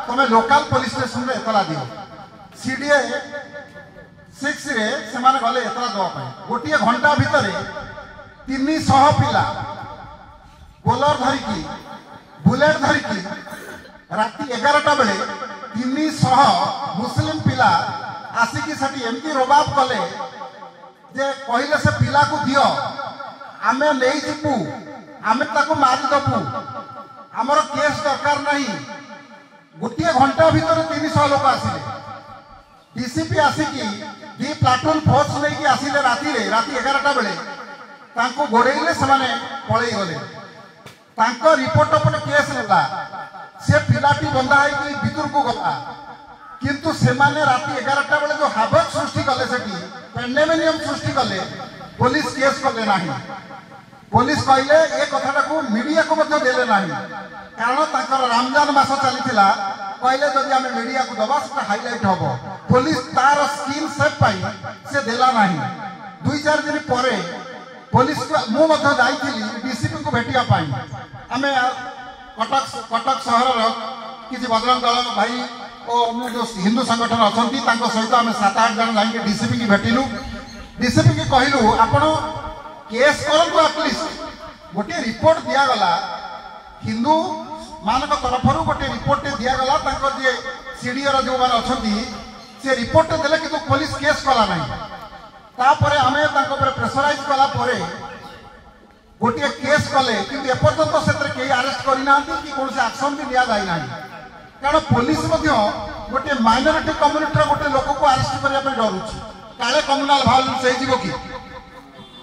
तुम local police station में एतला दियो सीडीए 6 रे से माने गले एतला दवा गोटे घंटा भितर 300 पिला बोलर धरिकी बुलेट धरिकी राति 11टा बेले 300 मुस्लिम पिला आसिकी सेठी एमती रोबाब कले जे कहले से पिला को दियो आमे नहीं जीवु आमे ताको मारी दबु हमर केस दरकार नहीं गोटे घंटा भितर 300 लोक आसिले डीसीपी आसिकी दी प्लाटून फोर्स नहीं आसिले राति 11टा बेले तांको गोड़ेइले से माने पळेई गले तांको रिपोर्ट पर केस लेला से पिलाटी बंधा है भितर को गला किंतु से माने राति 11टा बेले जो हाबक सृष्टि कले सेठी पेंडेमिनियम सृष्टि कले पुलिस केस कले नाही पुलिस कहले ए कथाटा को मीडिया को मध्य देले नाही कारण ताकर रमजान मास चलीथिला कहले जदि आमे मीडिया को दबा से हाईलाइट हबो पुलिस तार स्किन सेप पाई से देला नाही 2-4 दिन परे पुलिस को मु मध्य जाईथिली डीसीपी को भेटिया पाई आमे कटक शहर रो किसी बजरंग दल भाई और जो हिंदू संगठन अछंती तांको सहित आमे 7-8 जन जाई डीसीपी की भेटिलु डीसीपी की कहलु आपण केस करंतु एटलिस्ट गोटे रिपोर्ट दिया गला हिंदू मानक तरफ गोटे रिपोर्ट दिया गला तांको जे सीडीओ रो जो मान अछंती से रिपोर्ट देले किंतु पुलिस केस कला नाही तापरे हमें तांको पर प्रेशराइज कला परे गोटे केस कले किंतु एपर्यंत सेतरे केही अरेस्ट करि नांती कि कोन से एक्शन भी लिया जाय नाही कारण पुलिस मध्य गोटे माइनॉरिटी कम्युनिटी गोटे लोक को अरेस्ट करिया पे डरुछि काले कम्युनल भाइलेंस हे जीवो कि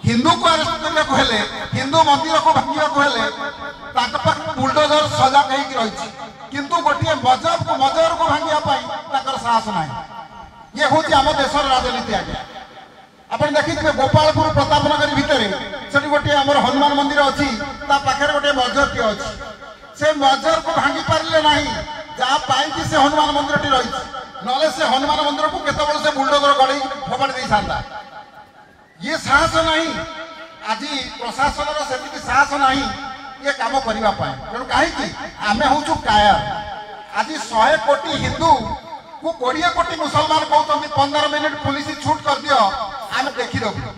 हिंदू को अरेस्ट करने को हेले हिंदू मंदिर को भांगिया को हेले ताक पर बुलडोजर सजा कहि कि रहिछि किंतु गोटे मजहब को भांगिया पाई ताकर साहस नाही ये होछि हम देशर राजनीति आगे आपण देखिथिबे गोपालपुर प्रतापनगर भितरे सेठी गोटे हमर हनुमान मंदिर अछि ता पाखरे गोटे मजहब के अछि से मजहब को भांगी पारले नाही जा पाई कि से हनुमान मंदिर टी रहिछि नले से हनुमान मंदिर को केते बड़ से बुलडोजर गड़ी फोपाड़ देई सांता ये साहस नहीं आज प्रशासन से साहस नहीं ये काम करने तेणु कहीं आम हूँ कायर आज 100 कोटी हिंदू को 20 कोटी मुसलमान कहते 15 मिनिट पुलिस छूट कर दियो आम देखीदबू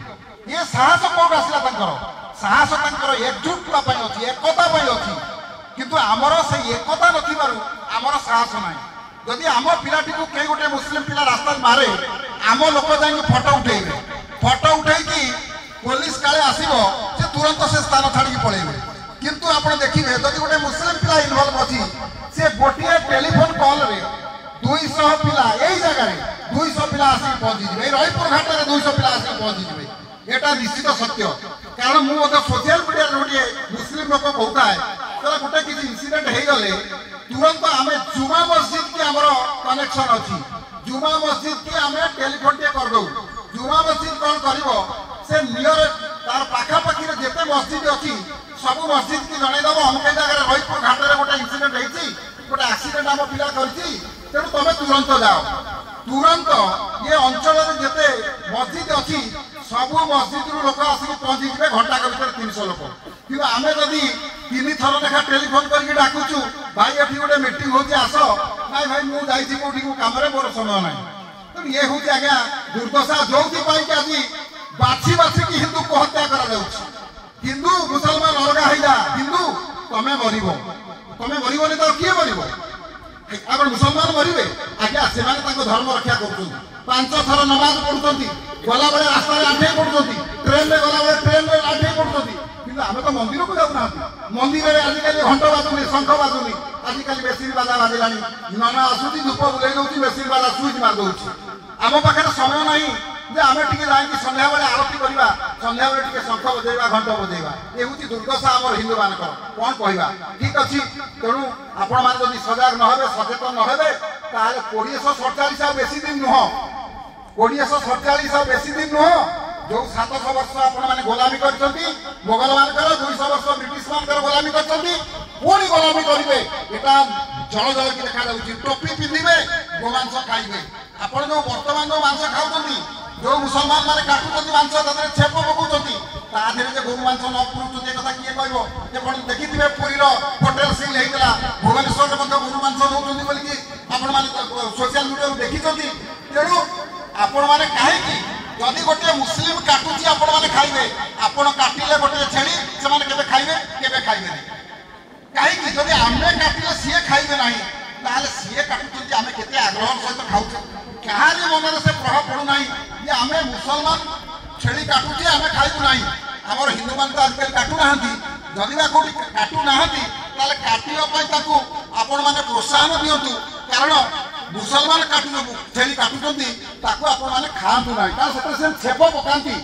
ये साहस कौट आसला साहस एकजुट अच्छी एकता अच्छी किंतु आमर से एकता नमर साहस ना जदि आम पिलाटी को कई गोटे मुस्लिम पिला रास्ता मारे आम लोक जाए फटो उठेबे फटो उठे पुलिस काले आसो से तुरंत से स्थान छाड़ी पलैबे किंतु आप देखिए जब गोटे मुस्लिम पिला इनवल्व अच्छी से गोटे टेलीफोन कॉल रे 200 पिला यही जगह 200 पिला आसिक पहुंची रहीपुर घाट में 200 पिला आसिक पहुंची एटा निश्चित सत्य कारण मुझे सोशल मीडिया गोटे मुस्लिम लोक कहता है गोटे किसी इनसीडेंट हो गले तुरंत आम जुमा मस्जिद की आमर कनेक्शन अच्छी जुमा मस्जिद की आम टेलीफोन टे कर दो जुमा मस्जिद कौन कर से नियर तार पाखापाखि जिते मस्जिद अच्छी सब मस्जिद की जनईदब हम कई जगह रहीपुर घाट में गोटे इनसीडेंट होती गोटे एक्सीडेंट आम पिला करती तेणु तुम तुरंत जाओ तुरंत ये अंचल जिते मस्जिद अच्छी सब मस्जिद रु लोक आसिक पहुंची जाए घंटा भर 300 लोक कि आम जदि 3 थर लेखा टेलीफोन करके डाकुचु भाई ये गोटे मीटिंग हो आस ना भाई मुझे कौटी कम मोर समय ना तो ये हूँ आज्ञा दुर्दशा जो आज बाछी बाछी की हिंदू को हत्या करा हिंदू मुसलमान अलग है हिंदू तमें मरबनी तो किए मर मुसलमान मरवे आज्ञा से धर्म रक्षा कर 5 थर नमाज पढ़ुं गला बेले रास्ता आठे पड़ुं ट्रेन में गला बेले ट्रेन में आठे पड़ुं कि आम तो मंदिर को जाऊना मंदिर में आजिकल घंट बाजुनी शंख बाजुनी आजिकल मेसीन बाजा बाजिला नना आसूची धूप बुले दौर मेसीन बाजा सुइच मार दौर आम पाखे समय ना जे आम टे जाकि सन्ध्या बेले आरती करवा सन्ध्या बेले टे शंख बजेगा घंट बजेगा ये हूँ दुर्दशा आम हिंदू मान कौन कहवा ठीक अच्छी तेणु आपण मैंने सजग न सचेतन न ताले 2047 आ बेसी दिन नुह 2047 आ बेसी दिन नुह जो 700 वर्ष आपने गोलामी कर मोगल मान 200 वर्ष ब्रिटिश मान गोलामी कर पुणी गोलामी करेंगे यहाँ जल जल की देखा टोपी पिंधे गोमांस खाइबे आप जो बर्तमान जो मांस खाऊँ जो मुसलमान मैंने काटुच्च मांस छेप पकाउं ତା ଦେହରେ ଯେ ଗୋରୁ ମାଂସ ନ ପୁରୁଛନ୍ତି ଏ କଥା କିଏ କହିବ? ଯେ କଣ ଦେଖିଥିବେ ପୁରୀର ହୋଟେଲ ସିଲ୍ ହେଇଥିଲା, ଭୁବନେଶ୍ୱରରେ ମଧ୍ୟ ଗୋରୁ ମାଂସ ଦଉଛନ୍ତି ବୋଲିକି ଆପଣମାନେ ସୋସିଆଲ ମିଡ଼ିଆରୁ ଦେଖିଛନ୍ତି। ତେଣୁ ଆପଣମାନେ କାହିଁକି ଯଦି ଗୋଟିଏ ମୁସଲିମ କାଟୁଛି ଆପଣମାନେ ଖାଇବେ, ଆପଣ କାଟିଲେ ଗୋଟିଏ ଛେଳି ସେମାନେ କେବେ ଖାଇବେ? କେବେ ଖାଇବେନି। କାହିଁକି? ଯଦି ଆମେ କାଟିଲେ ସିଏ ଖାଇବେ ନାହିଁ, ତାହେଲେ ସିଏ କାଟୁଛନ୍ତି ଆମେ କେତେ ଆଗ୍ରହ ସହିତ ଖାଉଛୁ। କାହାରି ମନରେ ସେ ପ୍ରଭାବ ପଡୁନାହିଁ ଯେ ଆମେ ମୁସଲମାନ ଛେଳି କାଟୁଛେ ଆମେ ଖାଇବୁ ନାହିଁ। ଆମର ହିନ୍ଦୁମାନେ ତ ଆଜିକାଲି କାଟୁନାହାନ୍ତି। ଯଦି ବା କୋଉଠି କାଟୁନାହାନ୍ତି ତାହେଲେ କାଟିବା ପାଇଁ ତାକୁ ଆପଣମାନେ ପ୍ରୋତ୍ସାହନ ଦିଅନ୍ତୁ। କାରଣ ମୁସଲମାନ ଛେଳି କାଟୁଛନ୍ତି ତାକୁ ଆପଣମାନେ ଖାଆନ୍ତୁ ନାହିଁ, କାରଣ ସେଥିରେ ସେ ଛେପ ପକାନ୍ତି,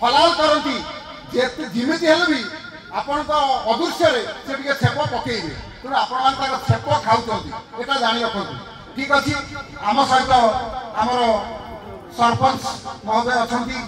ହଲାଲ କରନ୍ତି। ଯେମିତି ହେଲେ ବି ଆପଣଙ୍କ ଅଦୃଶ୍ୟରେ ସେ ଟିକେ ଛେପ ପକେଇବେ। ତେଣୁ ଆପଣମାନେ ତାଙ୍କ ଛେପ ଖାଉଛନ୍ତି, ଏଟା ଜାଣି ରଖନ୍ତୁ। ଠିକ ଅଛି, ଆମ ସହିତ ଆମର ସରପଞ୍ଚ ମହୋଦୟ ଅଛନ୍ତି।